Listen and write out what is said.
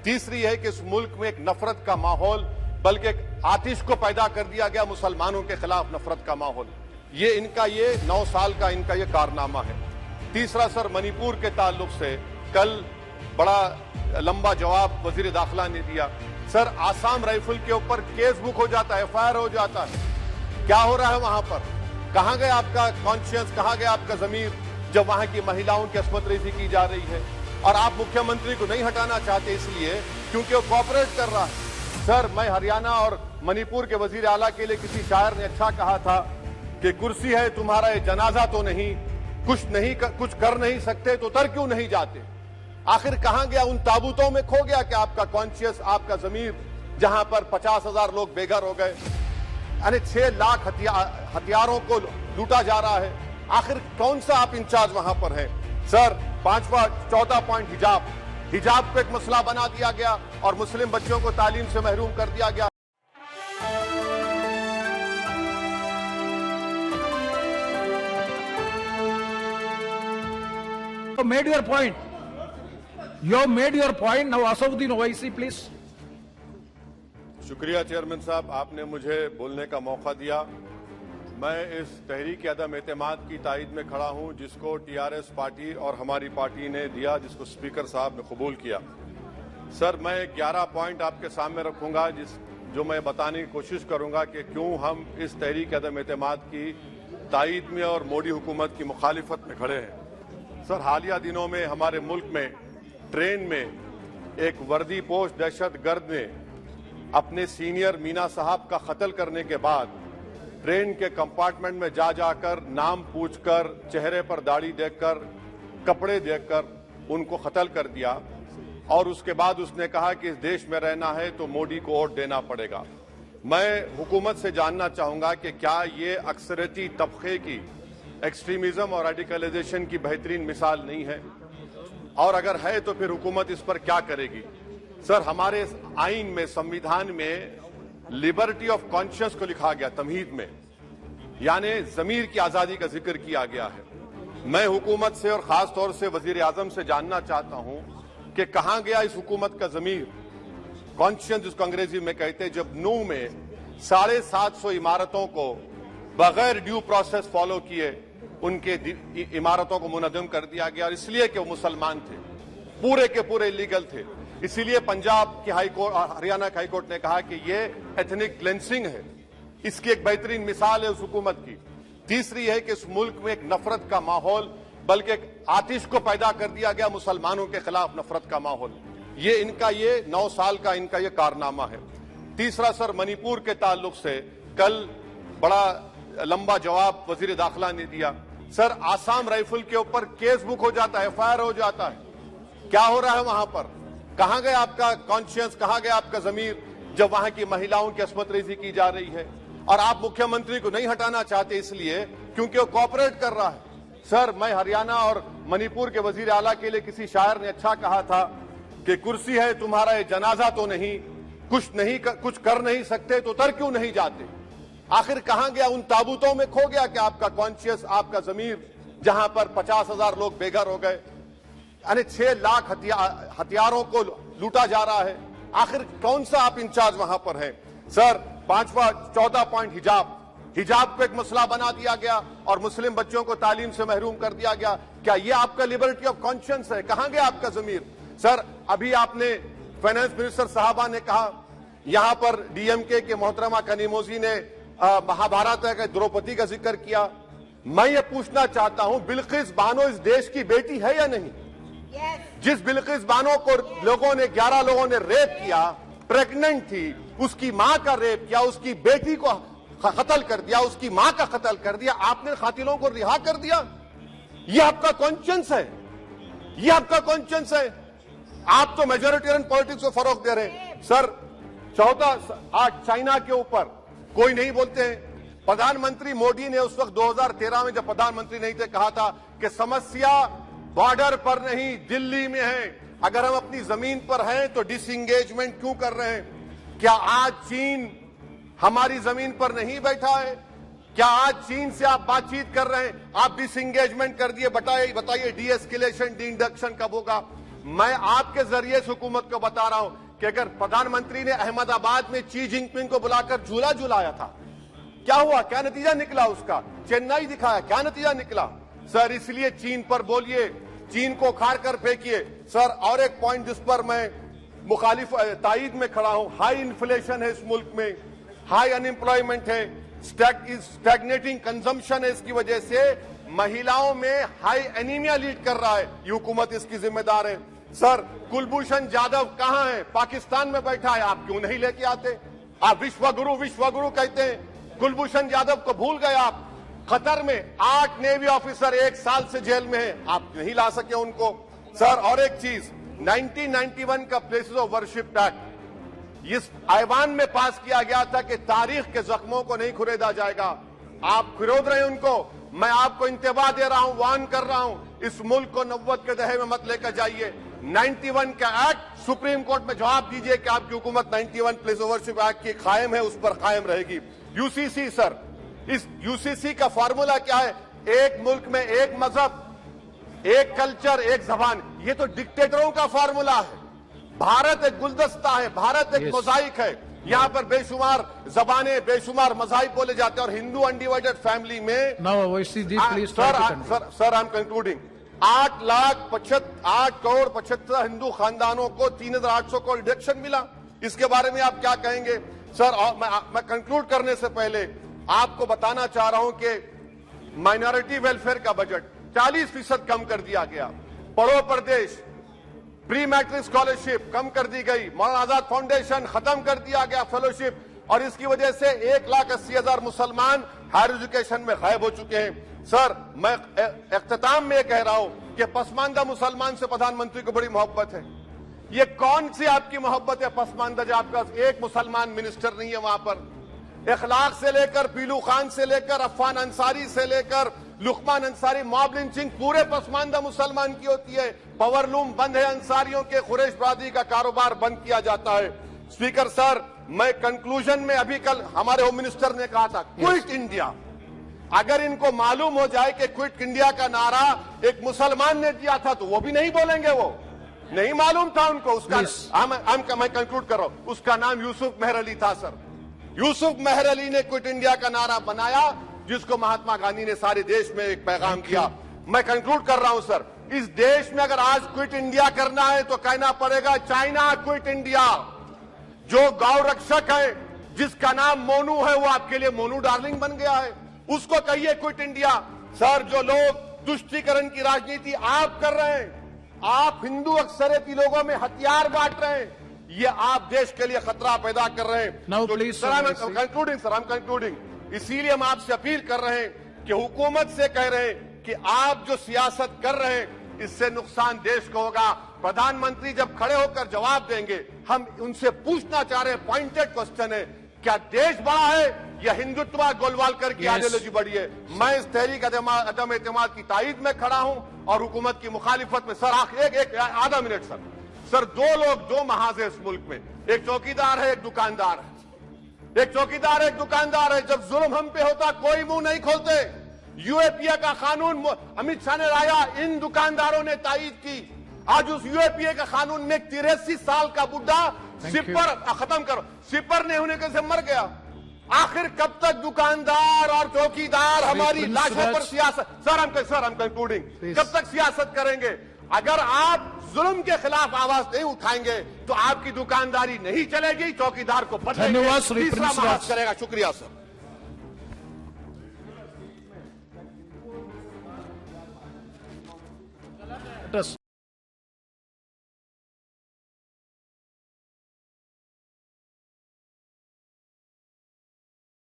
तीसरी है कि इस मुल्क में एक नफरत का माहौल, बल्कि एक आतिश को पैदा कर दिया गया, मुसलमानों के खिलाफ नफरत का माहौल। ये 9 साल का इनका ये कारनामा है। तीसरा सर, मणिपुर के ताल्लुक से कल बड़ा लंबा जवाब वजीर दाखिला ने दिया। सर, आसाम राइफल के ऊपर केस बुक हो जाता है, FIR हो जाता है। क्या हो रहा है वहां पर? कहां गया आपका कॉन्शियस, कहां गया आपका जमीर जब वहां की महिलाओं की अस्मतरेजी की जा रही है? और आप मुख्यमंत्री को नहीं हटाना चाहते इसलिए क्योंकि वो कॉपरेट कर रहा है। सर, मैं हरियाणा और मणिपुर के वजीर आला के लिए किसी शायर ने अच्छा कहा था कि कुर्सी है तुम्हारा ये जनाजा तो नहीं, कुछ कर नहीं सकते तो उतर क्यों नहीं जाते? आखिर कहां गया? उन ताबूतों में खो गया कि आपका कॉन्शियस, आपका जमीर, जहां पर 50,000 लोग बेघर हो गए, यानी 6 लाख हथियारों को लूटा जा रहा है। आखिर कौन सा आप इंचार्ज वहां पर हैं? सर, 14 पॉइंट हिजाब को एक मसला बना दिया गया और मुस्लिम बच्चों को तालीम से महरूम कर दिया गया। Made your point. You have made your point. Now, Asauddin Owaisi, please. शुक्रिया चेयरमैन साहब, आपने मुझे बोलने का मौका दिया। मैं इस तहरीक अदम एतमाद की तायद में खड़ा हूं जिसको TRS पार्टी और हमारी पार्टी ने दिया, जिसको स्पीकर साहब ने कबूल किया। सर, मैं 11 पॉइंट आपके सामने रखूंगा जो मैं बताने की कोशिश करूंगा कि क्यों हम इस तहरीक अदम एतमाद की तायद में और मोदी हुकूमत की मुखालिफत में खड़े हैं। सर, हालिया दिनों में हमारे मुल्क में ट्रेन में एक वर्दी पोश दहशतगर्द ने अपने सीनियर मीना साहब का कत्ल करने के बाद ट्रेन के कंपार्टमेंट में जाकर नाम पूछकर, चेहरे पर दाढ़ी देखकर, कपड़े देखकर उनको कत्ल कर दिया। और उसके बाद उसने कहा कि इस देश में रहना है तो मोदी को वोट देना पड़ेगा। मैं हुकूमत से जानना चाहूंगा कि क्या ये अक्सरियती तबके की एक्सट्रीमिज्म और रेडिकलाइजेशन की बेहतरीन मिसाल नहीं है? और अगर है तो फिर हुकूमत इस पर क्या करेगी? सर, हमारे आइन में, संविधान में लिबर्टी ऑफ कॉन्शियस को लिखा गया, तमहीद में, यानी जमीर की आजादी का जिक्र किया गया है। मैं हुकूमत से और खास तौर से वजीर आजम से जानना चाहता हूं कि कहां गया इस हुकूमत का जमीर, कॉन्शियस जिसको अंग्रेजी में कहते हैं, जब नूह में 750 इमारतों को बगैर ड्यू प्रोसेस फॉलो किए उनके इमारतों को मुनद्दम कर दिया गया, और इसलिए कि वो मुसलमान थे, पूरे के पूरे इलीगल थे। इसीलिए पंजाब की हाईकोर्ट और हरियाणा की हाईकोर्ट ने कहा कि ये एथनिक क्लेंसिंग है। इसकी एक बेहतरीन मिसाल है उस हुकूमत की। तीसरी है कि इस मुल्क में एक नफरत का माहौल, बल्कि एक आतिश को पैदा कर दिया गया, मुसलमानों के खिलाफ नफरत का माहौल। ये 9 साल का इनका ये कारनामा है। तीसरा सर, मणिपुर के ताल्लुक से कल बड़ा लंबा जवाब वजीर दाखिला ने दिया। सर, आसाम राइफल के ऊपर केस बुक हो जाता है, FIR हो जाता है। क्या हो रहा है वहां पर? कहां गया आपका कॉन्शियस, कहां गया आपका जमीर जब वहां की महिलाओं की अस्मतरेजी की जा रही है? और आप मुख्यमंत्री को नहीं हटाना चाहते इसलिए क्योंकि वो कॉपरेट कर रहा है। सर, मैं हरियाणा और मणिपुर के वजीर आला के लिए किसी शायर ने अच्छा कहा था कि कुर्सी है तुम्हारा ये जनाजा तो नहीं, कुछ कर नहीं सकते तो उतर क्यों नहीं जाते? आखिर कहां गया? उन ताबूतों में खो गया कि आपका कॉन्शियस, आपका जमीर, जहां पर 50,000 लोग बेघर हो गए, यानी 6 लाख हथियारों को लूटा जा रहा है। आखिर कौन सा आप इंचार्ज वहां पर हैं? सर, 14 पॉइंट हिजाब को एक मसला बना दिया गया और मुस्लिम बच्चों को तालीम से महरूम कर दिया गया। क्या ये आपका लिबर्टी ऑफ कॉन्शियस है? कहां गया आपका जमीर? सर, अभी आपने फाइनेंस मिनिस्टर साहबा ने कहा, यहां पर DMK के मोहतरमा कनीमोजी ने महाभारत के द्रौपदी का जिक्र किया। मैं ये पूछना चाहता हूं, बिल्किस बानो इस देश की बेटी है या नहीं? जिस बिल्किस बानो को 11 लोगों ने रेप किया, प्रेग्नेंट थी, उसकी मां का रेप किया, उसकी बेटी को कत्ल कर दिया, उसकी मां का कत्ल कर दिया, आपने कातिलों को रिहा कर दिया। ये आपका कॉन्शियस है? ये आपका कॉन्शियस है? आप तो मेजोरिटेरियन पॉलिटिक्स को फरोग दे रहे हैं। सर, 14 चाइना के ऊपर कोई नहीं बोलते हैं। प्रधानमंत्री मोदी ने उस वक्त 2013 में जब प्रधानमंत्री नहीं थे कहा था कि समस्या बॉर्डर पर नहीं, दिल्ली में है। अगर हम अपनी जमीन पर हैं तो डिसएंगेजमेंट क्यों कर रहे हैं? क्या आज चीन हमारी जमीन पर नहीं बैठा है? क्या आज चीन से आप बातचीत कर रहे हैं? आप डिसएंगेजमेंट कर दिए, बताइए डीएस्केलेशन, डी इंडक्शन कब होगा? मैं आपके जरिए से हुकूमत को बता रहा हूं कि अगर प्रधानमंत्री ने अहमदाबाद में शी जिनपिंग को बुलाकर झूला झुलाया था, क्या हुआ, क्या नतीजा निकला उसका? चेन्नई दिखाया, क्या नतीजा निकला? सर इसलिए चीन पर बोलिए, चीन को उखाड़ कर फेंकिए। सर और एक पॉइंट जिस पर मैं मुखालिफ तायद में खड़ा हूं, हाई इन्फ्लेशन है इस मुल्क में, हाई अनएम्प्लॉयमेंट है, स्टैग्नेटिंग कंजम्पशन है, इसकी वजह से महिलाओं में हाई एनीमिया लीड कर रहा है। ये हुकूमत इसकी जिम्मेदार है। सर कुलभूषण जाधव कहां है? पाकिस्तान में बैठा है, आप क्यों नहीं लेके आते? आप विश्व गुरु कहते हैं, कुलभूषण जाधव को भूल गए आप। कतर में 8 नेवी ऑफिसर 1 साल से जेल में है, आप नहीं ला सके उनको। सर और एक चीज, 1991 का प्लेसेस ऑफ वर्शिप एक्ट इस ऐवान में पास किया गया था कि तारीख के जख्मों को नहीं खुरेदा जाएगा। आप खुरोद रहे हैं उनको। मैं आपको इंतबाह दे रहा हूं, वार्न कर रहा हूं, इस मुल्क को 90 के दहे में मत लेकर जाइए। 91 का एक्ट सुप्रीम कोर्ट में जवाब दीजिए कि आपकी हुकूमत 91 प्लेस ऑफ वर्शिप एक्ट की कायम है, उस पर कायम रहेगी। यूसीसी सर, इस यूसीसी का फॉर्मूला क्या है? एक मुल्क में एक मजहब, एक कल्चर, एक जबान। ये तो डिक्टेटरों का फॉर्मूला है। भारत एक गुलदस्ता है, भारत एक मोजाइक है। यहाँ पर बेशुमार जबानें, बेशुमार मज़ाहिब बोले जाते हैं, और हिंदू अनडिवाइडेड फैमिली में sir I am concluding 8 crore 75 Hindu खानदानों को 3,800 करोड़ डिडक्शन मिला। इसके बारे में आप क्या कहेंगे सर? और मैं कंक्लूड करने से पहले आपको बताना चाह रहा हूं कि माइनॉरिटी वेलफेयर का बजट 40% कम कर दिया गया। पढ़ो प्रदेश, प्री मैट्रिक स्कॉलरशिप कम कर दी गई, मौलाना आजाद फाउंडेशन खत्म कर दिया गया फेलोशिप, और इसकी वजह से 1,80,000 मुसलमान हायर एजुकेशन में गायब हो चुके हैं। सर मैं इख्तिताम में कह रहा हूं कि पसमानदा मुसलमान से प्रधानमंत्री को बड़ी मोहब्बत है। ये कौन सी आपकी मोहब्बत है पसमानदा, जो आपका एक मुसलमान मिनिस्टर नहीं है वहां पर? इखलाक से लेकर, पीलू खान से लेकर, अफान अंसारी से लेकर लुकमान अंसारी, मॉब लिंचिंग पूरे पसमानदा मुसलमान की होती है। पावरलूम बंद है, अंसारियों के कुरैश बरादरी का कारोबार बंद किया जाता है। स्पीकर सर, मैं कंक्लूजन में अभी कल हमारे होम मिनिस्टर ने कहा था क्विट इंडिया। अगर इनको मालूम हो जाए कि क्विट इंडिया का नारा एक मुसलमान ने दिया था तो वो भी नहीं बोलेंगे, वो नहीं मालूम था उनको। उसका मैं कंक्लूड कर रहा हूं, उसका नाम यूसुफ मेहर अली था सर। यूसुफ मेहर अली ने क्विट इंडिया का नारा बनाया, जिसको महात्मा गांधी ने सारे देश में एक पैगाम किया। मैं कंक्लूड कर रहा हूं सर, इस देश में अगर आज क्विट इंडिया करना है तो कहना पड़ेगा चाइना क्विट इंडिया। जो गौ रक्षक है, जिसका नाम मोनू है, वो आपके लिए मोनू डार्लिंग बन गया है, उसको कहिए क्विट इंडिया। सर जो लोग तुष्टीकरण की राजनीति आप कर रहे हैं, आप हिंदू अक्सरियती लोगों में हथियार बांट रहे हैं, ये आप देश के लिए खतरा पैदा कर रहे हैं। Sir I am concluding. इसीलिए हम आपसे अपील कर रहे हैं कि हुकूमत से कह रहे हैं कि आप जो सियासत कर रहे हैं इससे नुकसान देश को होगा। प्रधानमंत्री जब खड़े होकर जवाब देंगे, हम उनसे पूछना चाह रहे हैं, पॉइंटेड क्वेश्चन है, क्या देश बड़ा है या हिंदुत्व गोलवालकर की आइडियोलॉजी बड़ी है? मैं इस तहरीक अदम एतमाद की तायद में खड़ा हूं और हुकूमत की मुखालिफत में। सर एक आधा मिनट सर, दो लोग, दो महाज है इस मुल्क में, एक चौकीदार है, एक दुकानदार है। एक चौकीदार है, एक दुकानदार है। जब जुल्म हम पे होता कोई मुंह नहीं खोलते। यूएपीए का कानून अमित शाह ने लाया, इन दुकानदारों ने तायद की। आज उस यूएपीए का कानून में 83 साल का बुढ़ा सिपर खत्म करो, सिपर नहीं होने से मर गया। आखिर कब तक दुकानदार और चौकीदार हमारी लाशों पर सियासत? सर हम कंक्लूडिंग, कब तक सियासत करेंगे? अगर आप जुल्म के खिलाफ आवाज नहीं उठाएंगे तो आपकी दुकानदारी नहीं चलेगी, चौकीदार को धन्यवाद तीसरा महाज करेगा। शुक्रिया सर।